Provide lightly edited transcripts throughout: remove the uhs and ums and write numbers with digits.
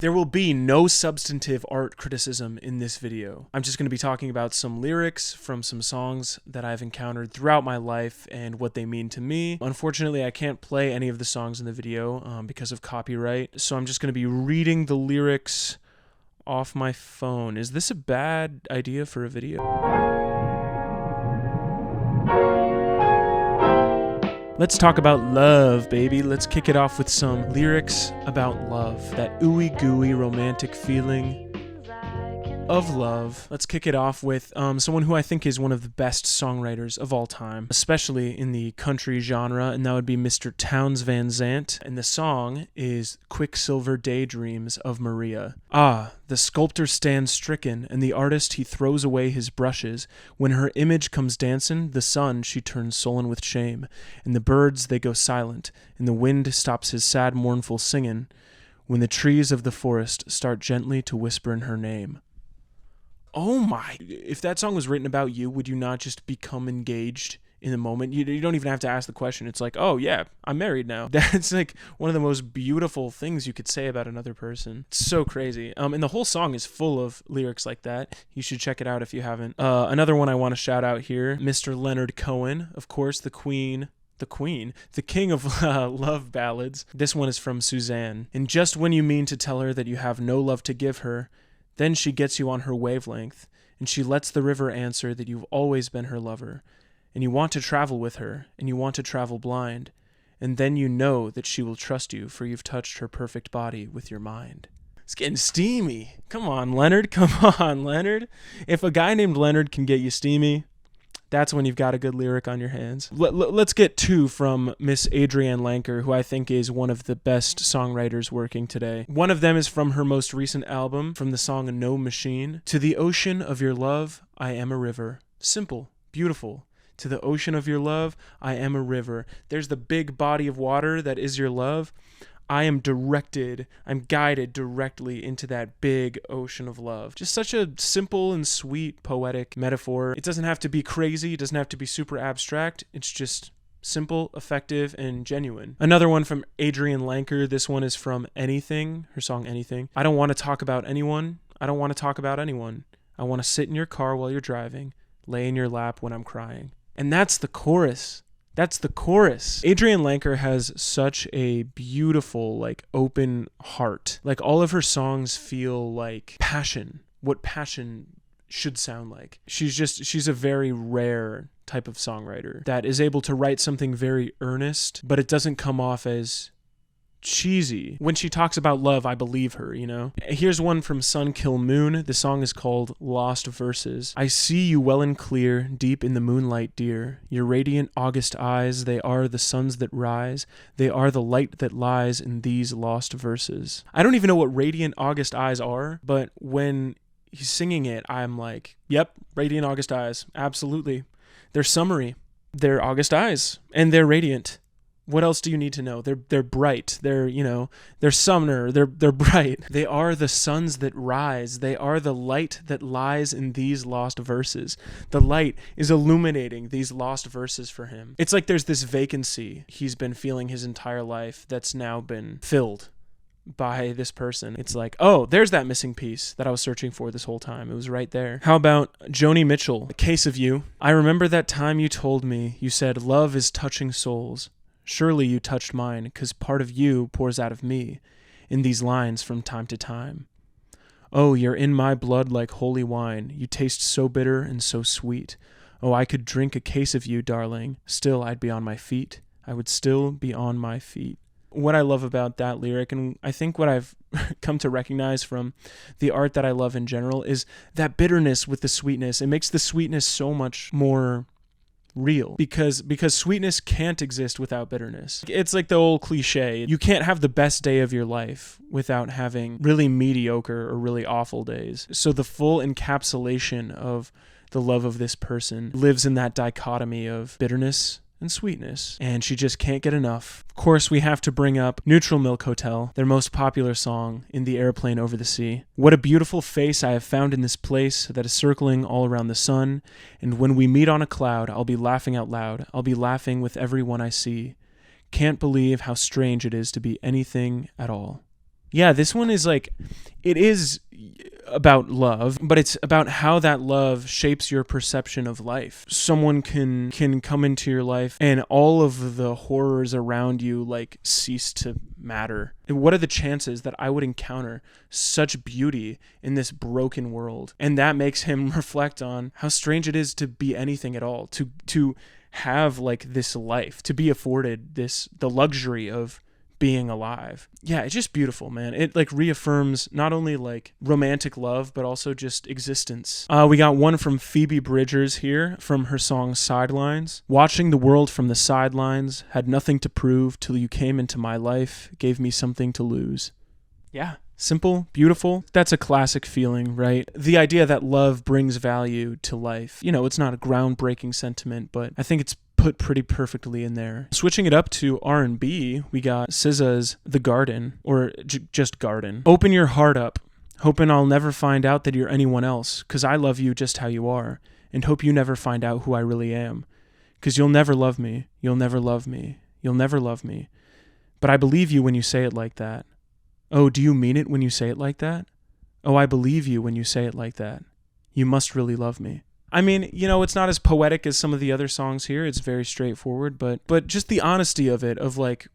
There will be no substantive art criticism in this video. I'm just going to be talking about some lyrics from some songs that I've encountered throughout my life and what they mean to me. Unfortunately, I can't play any of the songs in the video because of copyright, so I'm just going to be reading the lyrics off my phone. Is this a bad idea for a video? Let's talk about love, baby. Let's kick it off with some lyrics about love. That ooey gooey romantic feeling of love. Let's kick it off with someone who I think is one of the best songwriters of all time, especially in the country genre, and that would be Mr. Townes Van Zandt. And the song is Quicksilver Daydreams of Maria. Ah, the sculptor stands stricken, and the artist he throws away his brushes. When her image comes dancin', the sun she turns sullen with shame, and the birds they go silent, and the wind stops his sad mournful singin', when the trees of the forest start gently to whisper in her name. Oh my, if that song was written about you, would you not just become engaged in the moment? You don't even have to ask the question. It's like, oh yeah, I'm married now. That's like one of the most beautiful things you could say about another person. It's so crazy. And the whole song is full of lyrics like that. You should check it out if you haven't. Another one I want to shout out here, Mr. Leonard Cohen, of course, the king of love ballads. This one is from Suzanne. And just when you mean to tell her that you have no love to give her, then she gets you on her wavelength, and she lets the river answer that you've always been her lover, and you want to travel with her, and you want to travel blind, and then you know that she will trust you, for you've touched her perfect body with your mind. It's getting steamy. Come on, Leonard. Come on, Leonard. If a guy named Leonard can get you steamy, that's when you've got a good lyric on your hands. Let's get two from Miss Adrienne Lenker, who I think is one of the best songwriters working today. One of them is from her most recent album, from the song No Machine. To the ocean of your love, I am a river. Simple, beautiful. To the ocean of your love, I am a river. There's the big body of water that is your love. I'm guided directly into that big ocean of love. Just such a simple and sweet poetic metaphor. It doesn't have to be crazy. It doesn't have to be super abstract. It's just simple, effective, and genuine. Another one from Adrienne Lenker. This one is from Anything, her song Anything. I don't want to talk about anyone. I don't want to talk about anyone. I want to sit in your car while you're driving, lay in your lap when I'm crying. And that's the chorus. That's the chorus. Adrienne Lenker has such a beautiful, open heart. All of her songs feel like passion, what passion should sound like. She's a very rare type of songwriter that is able to write something very earnest, but it doesn't come off as cheesy. When she talks about love, I believe her, you know? Here's one from Sun Kill Moon. The song is called Lost Verses. I see you well and clear, deep in the moonlight, dear. Your radiant August eyes, they are the suns that rise. They are the light that lies in these lost verses. I don't even know what radiant August eyes are, but when he's singing it, I'm like, yep, radiant August eyes. Absolutely. They're summery. They're August eyes, and they're radiant. What else do you need to know? They're bright. They're summer. They're bright. They are the suns that rise. They are the light that lies in these lost verses. The light is illuminating these lost verses for him. It's like there's this vacancy he's been feeling his entire life that's now been filled by this person. It's like, oh, there's that missing piece that I was searching for this whole time. It was right there. How about Joni Mitchell, A Case of You? I remember that time you told me, you said, love is touching souls. Surely you touched mine, 'cause part of you pours out of me in these lines from time to time. Oh, you're in my blood like holy wine. You taste so bitter and so sweet. Oh, I could drink a case of you, darling. Still, I'd be on my feet. I would still be on my feet. What I love about that lyric, and I think what I've come to recognize from the art that I love in general, is that bitterness with the sweetness. It makes the sweetness so much more real, because sweetness can't exist without bitterness. It's like the old cliche, you can't have the best day of your life without having really mediocre or really awful days. So the full encapsulation of the love of this person lives in that dichotomy of bitterness and sweetness, and she just can't get enough. Of course, we have to bring up Neutral Milk Hotel, their most popular song, In the Airplane Over the Sea. What a beautiful face I have found in this place that is circling all around the sun, and when we meet on a cloud, I'll be laughing out loud. I'll be laughing with everyone I see. Can't believe how strange it is to be anything at all. Yeah, this one is like, it is about love, but it's about how that love shapes your perception of life. Someone can come into your life and all of the horrors around you like cease to matter. And what are the chances that I would encounter such beauty in this broken world? And that makes him reflect on how strange it is to be anything at all, to have like this life, to be afforded the luxury of being alive. Yeah, it's just beautiful, man. It like reaffirms not only like romantic love, but also just existence. We got one from Phoebe Bridgers here from her song Sidelines. Watching the world from the sidelines, had nothing to prove till you came into my life, gave me something to lose. Yeah. Simple, beautiful. That's a classic feeling, right? The idea that love brings value to life. You know, it's not a groundbreaking sentiment, but I think it's put pretty perfectly in there. Switching it up to R&B, we got SZA's The Garden, or just Garden. Open your heart up, hoping I'll never find out that you're anyone else, 'cause I love you just how you are, and hope you never find out who I really am. 'Cause you'll never love me, you'll never love me, you'll never love me. But I believe you when you say it like that. Oh, do you mean it when you say it like that? Oh, I believe you when you say it like that. You must really love me. I mean, you know, it's not as poetic as some of the other songs here. It's very straightforward, but just the honesty of it, of like,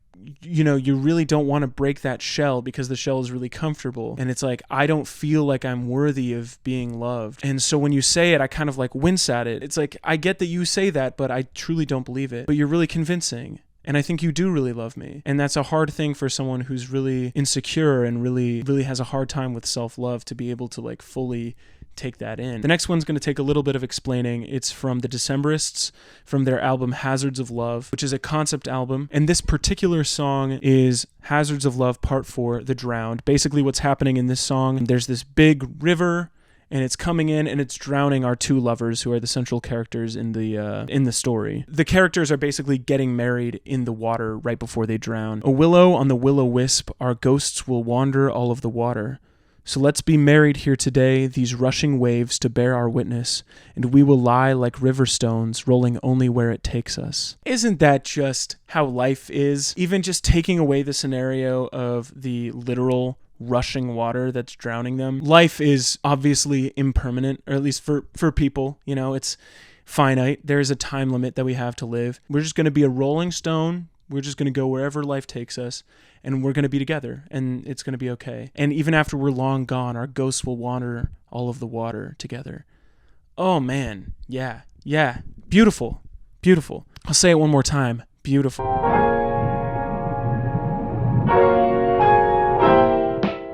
you know, you really don't want to break that shell because the shell is really comfortable. And it's like, I don't feel like I'm worthy of being loved. And so when you say it, I kind of like wince at it. It's like, I get that you say that, but I truly don't believe it. But you're really convincing. And I think you do really love me. And that's a hard thing for someone who's really insecure and really has a hard time with self-love to be able to like fully take that in. The next one's going to take a little bit of explaining. It's from the Decemberists, from their album Hazards of Love, which is a concept album. And this particular song is Hazards of Love Part 4, The Drowned. Basically what's happening in this song, there's this big river and it's coming in and it's drowning our two lovers who are the central characters in the story. The characters are basically getting married in the water right before they drown. A willow on the will-o-wisp, our ghosts will wander all of the water. So let's be married here today, these rushing waves to bear our witness, and we will lie like river stones, rolling only where it takes us. Isn't that just how life is? Even just taking away the scenario of the literal rushing water that's drowning them. Life is obviously impermanent, or at least for people, you know, it's finite. There's a time limit that we have to live. We're just going to be a rolling stone. We're just going to go wherever life takes us, and we're going to be together, and it's going to be okay. And even after we're long gone, our ghosts will wander all of the water together. Oh, man. Yeah. Beautiful. Beautiful. I'll say it one more time. Beautiful.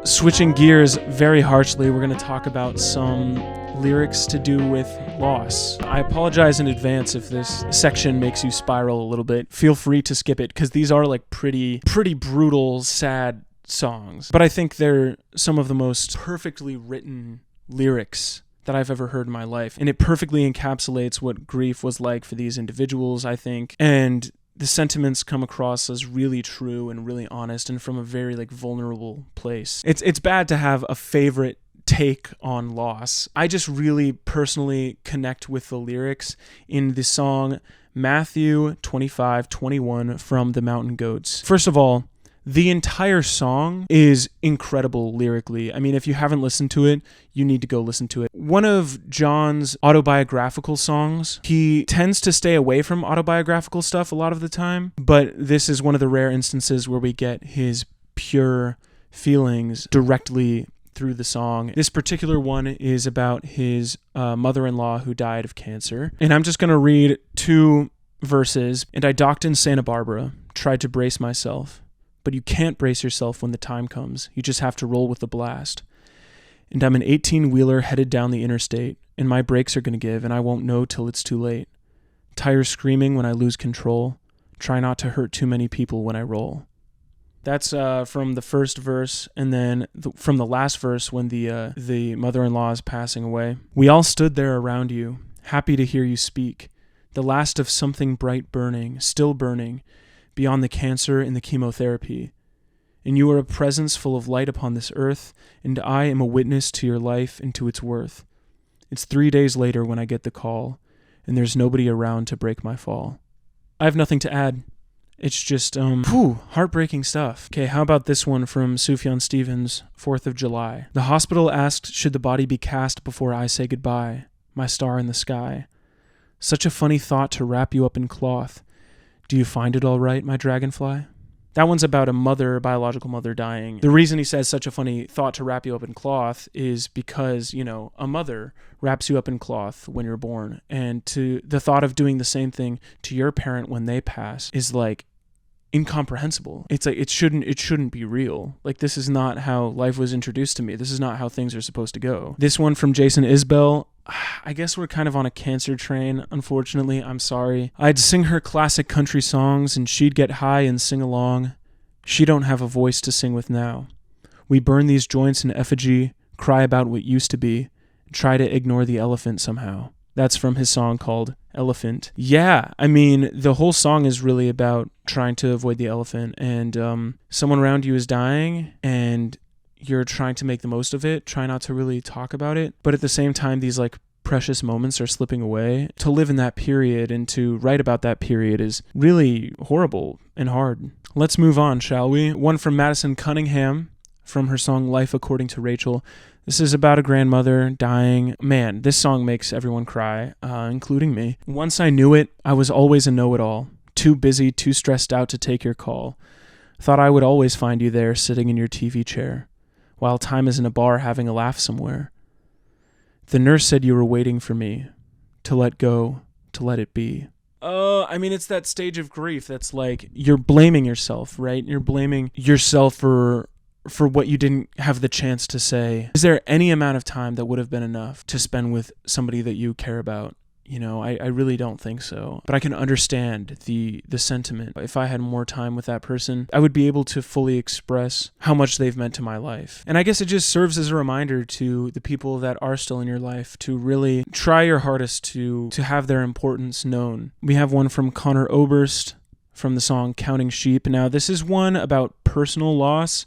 Switching gears very harshly, we're going to talk about some lyrics to do with loss. I apologize in advance if this section makes you spiral a little bit. Feel free to skip it, because these are like pretty brutal, sad songs. But I think they're some of the most perfectly written lyrics that I've ever heard in my life. And it perfectly encapsulates what grief was like for these individuals, I think. And the sentiments come across as really true and really honest and from a very like vulnerable place. It's bad to have a favorite take on loss. I just really personally connect with the lyrics in the song Matthew 25:21 from the Mountain Goats. First of all, the entire song is incredible lyrically. I mean, if you haven't listened to it, you need to go listen to it. One of John's autobiographical songs, he tends to stay away from autobiographical stuff a lot of the time, but this is one of the rare instances where we get his pure feelings directly through the song. This particular one is about his mother-in-law who died of cancer. And I'm just going to read 2 verses. And I docked in Santa Barbara, tried to brace myself. But you can't brace yourself when the time comes. You just have to roll with the blast. And I'm an 18-wheeler headed down the interstate, and my brakes are going to give, and I won't know till it's too late. Tires screaming when I lose control. Try not to hurt too many people when I roll. That's from the first verse, and then from the last verse when the mother-in-law is passing away. We all stood there around you, happy to hear you speak. The last of something bright burning, still burning, beyond the cancer and the chemotherapy. And you are a presence full of light upon this earth, and I am a witness to your life and to its worth. It's 3 days later when I get the call, and there's nobody around to break my fall. I have nothing to add. It's just, heartbreaking stuff. Okay, how about this one from Sufjan Stevens, 4th of July. The hospital asked, should the body be cast before I say goodbye? My star in the sky. Such a funny thought to wrap you up in cloth. Do you find it all right, my dragonfly? That one's about a biological mother dying. The reason he says such a funny thought to wrap you up in cloth is because, a mother wraps you up in cloth when you're born. And the thought of doing the same thing to your parent when they pass is like incomprehensible. It's like it shouldn't be real. Like, this is not how life was introduced to me. This is not how things are supposed to go. This one from Jason Isbell. I guess we're kind of on a cancer train, unfortunately. I'm sorry. I'd sing her classic country songs and she'd get high and sing along. She don't have a voice to sing with now. We burn these joints in effigy, cry about what used to be, and try to ignore the elephant somehow. That's from his song called Elephant. Yeah, I mean, the whole song is really about trying to avoid the elephant, and someone around you is dying, and you're trying to make the most of it, try not to really talk about it, but at the same time, these like precious moments are slipping away. To live in that period and to write about that period is really horrible and hard. Let's move on, shall we? One from Madison Cunningham from her song Life According to Rachel. This is about a grandmother dying. Man, this song makes everyone cry, including me. Once I knew it, I was always a know-it-all. Too busy, too stressed out to take your call. Thought I would always find you there sitting in your TV chair, while time is in a bar having a laugh somewhere. The nurse said you were waiting for me, to let go, to let it be. I mean, it's that stage of grief that's like, you're blaming yourself, right? You're blaming yourself for what you didn't have the chance to say. Is there any amount of time that would have been enough to spend with somebody that you care about? I really don't think so. But I can understand the sentiment. If I had more time with that person, I would be able to fully express how much they've meant to my life. And I guess it just serves as a reminder to the people that are still in your life to really try your hardest to have their importance known. We have one from Connor Oberst from the song Counting Sheep. Now, this is one about personal loss,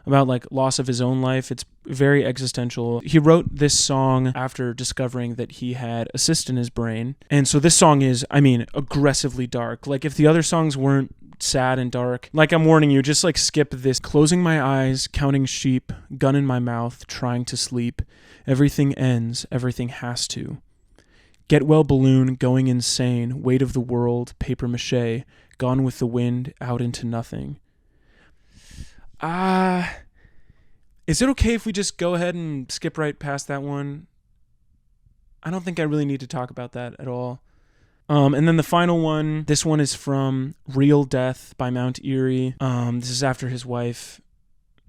about like loss of his own life. It's very existential. He wrote this song after discovering that he had a cyst in his brain. And so this song is, aggressively dark. Like, if the other songs weren't sad and dark, like, I'm warning you, just like skip this. Closing my eyes, counting sheep, gun in my mouth, trying to sleep. Everything ends, everything has to. Get well balloon, going insane, weight of the world, paper mache, gone with the wind, out into nothing. Is it okay if we just go ahead and skip right past that one? I don't think I really need to talk about that at all. And then the final one, this one is from Real Death by Mount Erie. This is after his wife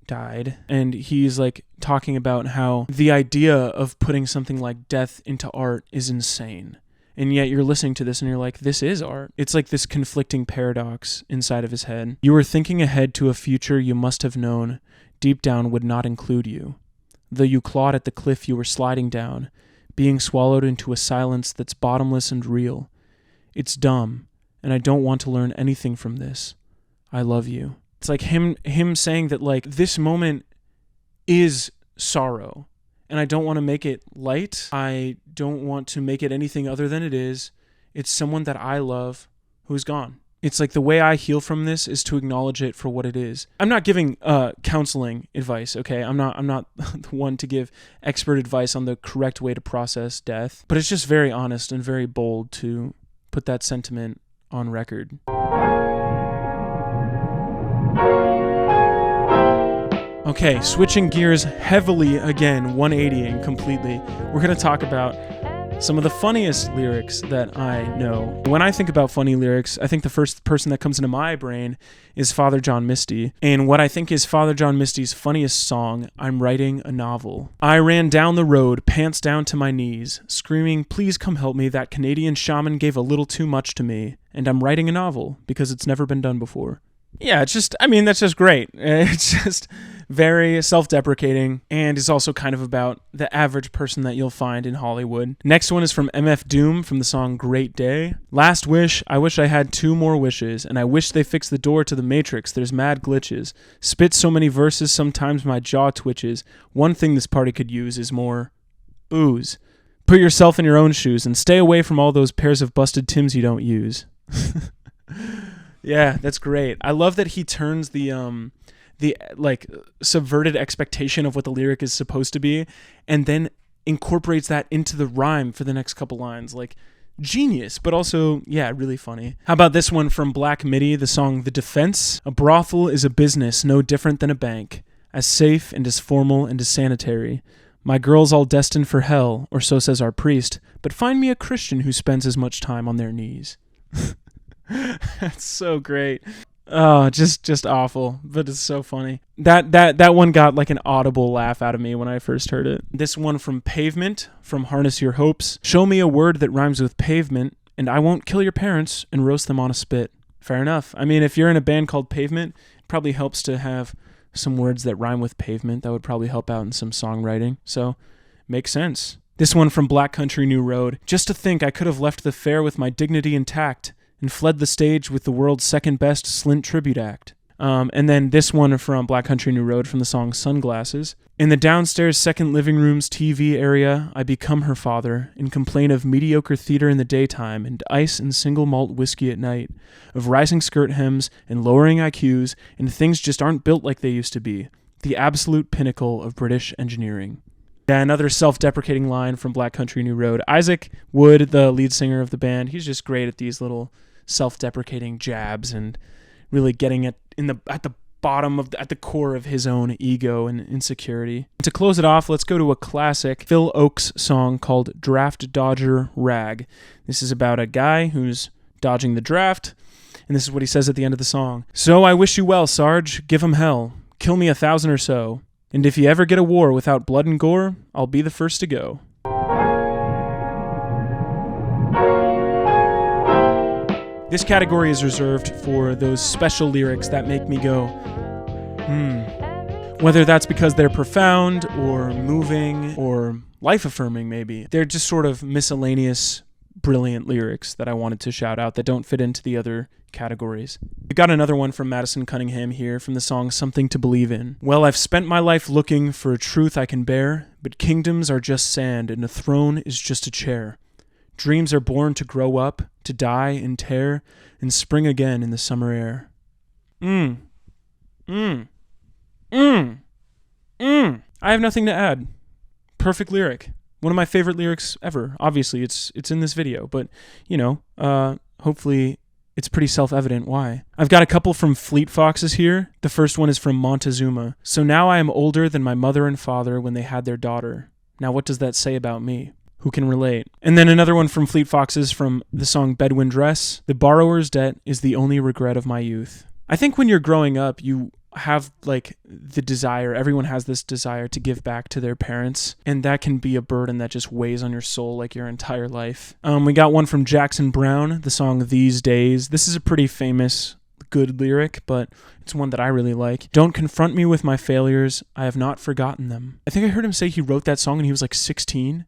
died, and he's like talking about how the idea of putting something like death into art is insane. And yet you're listening to this and you're like, this is art. It's like this conflicting paradox inside of his head. You were thinking ahead to a future you must have known deep down would not include you. Though you clawed at the cliff you were sliding down, being swallowed into a silence that's bottomless and real. It's dumb, and I don't want to learn anything from this. I love you. It's like him saying that, like, this moment is sorrow. And I don't want to make it light. I don't want to make it anything other than it is. It's someone that I love who's gone. It's like the way I heal from this is to acknowledge it for what it is. I'm not giving counseling advice, okay? I'm not the one to give expert advice on the correct way to process death. But it's just very honest and very bold to put that sentiment on record. Okay, switching gears heavily again, 180ing completely. We're going to talk about some of the funniest lyrics that I know. When I think about funny lyrics, I think the first person that comes into my brain is Father John Misty. And what I think is Father John Misty's funniest song, I'm Writing a Novel. I ran down the road, pants down to my knees, screaming, please come help me, that Canadian shaman gave a little too much to me, and I'm writing a novel because it's never been done before. Yeah, it's just, that's just great. It's just very self-deprecating, and is also kind of about the average person that you'll find in Hollywood. Next one is from MF Doom from the song Great Day. Last wish, I wish I had 2 more wishes, and I wish they fixed the door to the Matrix, there's mad glitches. Spit so many verses, sometimes my jaw twitches. One thing this party could use is more booze. Put yourself in your own shoes, and stay away from all those pairs of busted Tims you don't use. Yeah, that's great. I love that he turns the like subverted expectation of what the lyric is supposed to be, and then incorporates that into the rhyme for the next couple lines. Like, genius, but also, yeah, really funny. How about this one from Black Midi, the song The Defense? A brothel is a business no different than a bank, as safe and as formal and as sanitary. My girl's all destined for hell, or so says our priest, but find me a Christian who spends as much time on their knees. That's so great. Oh, just awful, but it's so funny. That one got like an audible laugh out of me when I first heard it. This one from Pavement, from Harness Your Hopes. Show me a word that rhymes with pavement, and I won't kill your parents and roast them on a spit. Fair enough. I mean, if you're in a band called Pavement, it probably helps to have some words that rhyme with pavement. That would probably help out in some songwriting. So, makes sense. This one from Black Country New Road. Just to think I could have left the fair with my dignity intact and fled the stage with the world's second best Slint tribute act. And then this one from Black Country New Road from the song Sunglasses. In the downstairs second living room's TV area, I become her father and complain of mediocre theater in the daytime and ice and single malt whiskey at night, of rising skirt hems and lowering IQs, and things just aren't built like they used to be. The absolute pinnacle of British engineering. Yeah, another self-deprecating line from Black Country New Road. Isaac Wood, the lead singer of the band, he's just great at these little self-deprecating jabs and really getting it at the bottom at the core of his own ego and insecurity. To close it off, let's go to a classic Phil Oakes song called Draft Dodger Rag. This is about a guy who's dodging the draft, and this is what he says at the end of the song. So I wish you well, Sarge, give 'em hell, kill me 1,000 or so, and if you ever get a war without blood and gore, I'll be the first to go. This category is reserved for those special lyrics that make me go, Whether that's because they're profound or moving or life-affirming, maybe. They're just sort of miscellaneous, brilliant lyrics that I wanted to shout out that don't fit into the other categories. We got another one from Madison Cunningham here from the song Something to Believe In. Well, I've spent my life looking for a truth I can bear, but kingdoms are just sand and a throne is just a chair. Dreams are born to grow up, to die and tear, and spring again in the summer air. I have nothing to add. Perfect lyric. One of my favorite lyrics ever. Obviously, it's in this video, but, hopefully it's pretty self-evident why. I've got a couple from Fleet Foxes here. The first one is from Montezuma. So now I am older than my mother and father when they had their daughter. Now what does that say about me? Who can relate? And then another one from Fleet Foxes from the song Bedouin Dress. The borrower's debt is the only regret of my youth. I think when you're growing up, you have like the desire, everyone has this desire to give back to their parents, and that can be a burden that just weighs on your soul like your entire life. We got one from Jackson Browne, the song These Days. This is a pretty famous, good lyric, but it's one that I really like. Don't confront me with my failures, I have not forgotten them. I think I heard him say he wrote that song when he was like 16.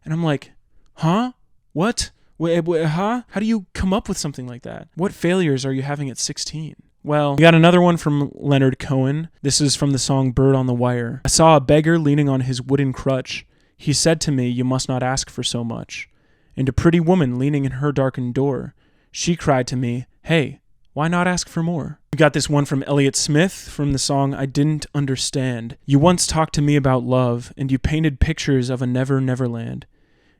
And I'm like, huh? What? Wait, huh? How do you come up with something like that? What failures are you having at 16? Well, we got another one from Leonard Cohen. This is from the song Bird on the Wire. I saw a beggar leaning on his wooden crutch. He said to me, you must not ask for so much. And a pretty woman leaning in her darkened door. She cried to me, hey, why not ask for more? We got this one from Elliott Smith from the song I Didn't Understand. You once talked to me about love, and you painted pictures of a never-neverland.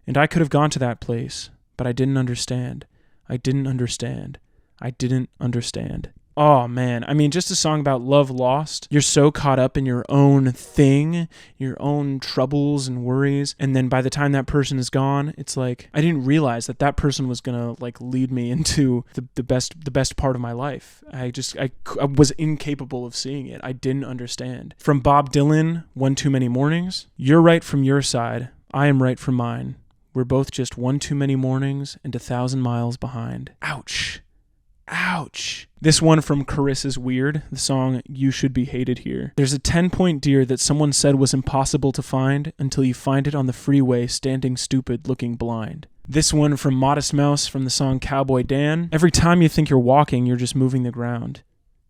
And I could have gone to that place, but I didn't understand. I didn't understand. I didn't understand. Oh, man. I mean, just a song about love lost. You're so caught up in your own thing, your own troubles and worries. And then by the time that person is gone, it's like, I didn't realize that person was going to like lead me into the best part of my life. I was incapable of seeing it. I didn't understand. From Bob Dylan, One Too Many Mornings. You're right from your side. I am right from mine. We're both just one too many mornings and 1,000 miles behind. Ouch. Ouch. This one from Carissa's Weird, the song You Should Be Hated Here. There's a 10-point deer that someone said was impossible to find until you find it on the freeway standing stupid looking blind. This one from Modest Mouse from the song Cowboy Dan. Every time you think you're walking, you're just moving the ground.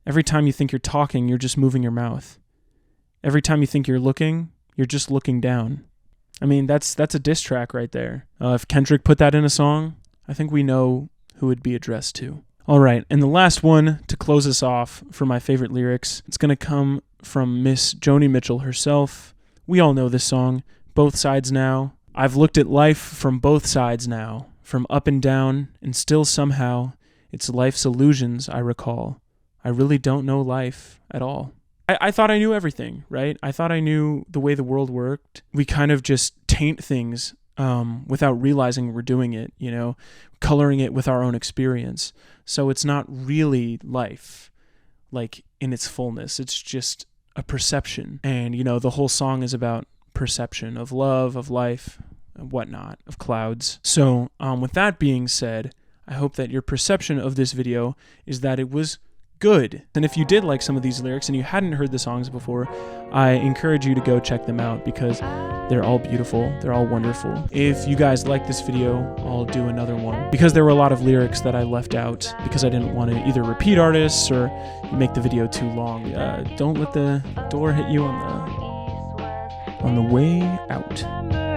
Every time you think you're talking, you're just moving your mouth. Every time you think you're looking, you're just looking down. I mean, that's a diss track right there. If Kendrick put that in a song, I think we know who it'd be addressed to. All right, and the last one to close us off for my favorite lyrics, it's going to come from Miss Joni Mitchell herself. We all know this song, Both Sides Now. I've looked at life from both sides now, from up and down, and still somehow it's life's illusions I recall. I really don't know life at all. I thought I knew everything, right? I thought I knew the way the world worked. We kind of just taint things without realizing we're doing it, you know, coloring it with our own experience. So it's not really life, like in its fullness. It's just a perception. And, you know, the whole song is about perception of love, of life, and whatnot, of clouds. So with that being said, I hope that your perception of this video is that it was good. And if you did like some of these lyrics and you hadn't heard the songs before, I encourage you to go check them out because they're all beautiful, they're all wonderful. If you guys like this video, I'll do another one on, because there were a lot of lyrics that I left out because I didn't want to either repeat artists or make the video too long. Don't let the door hit you on the way out.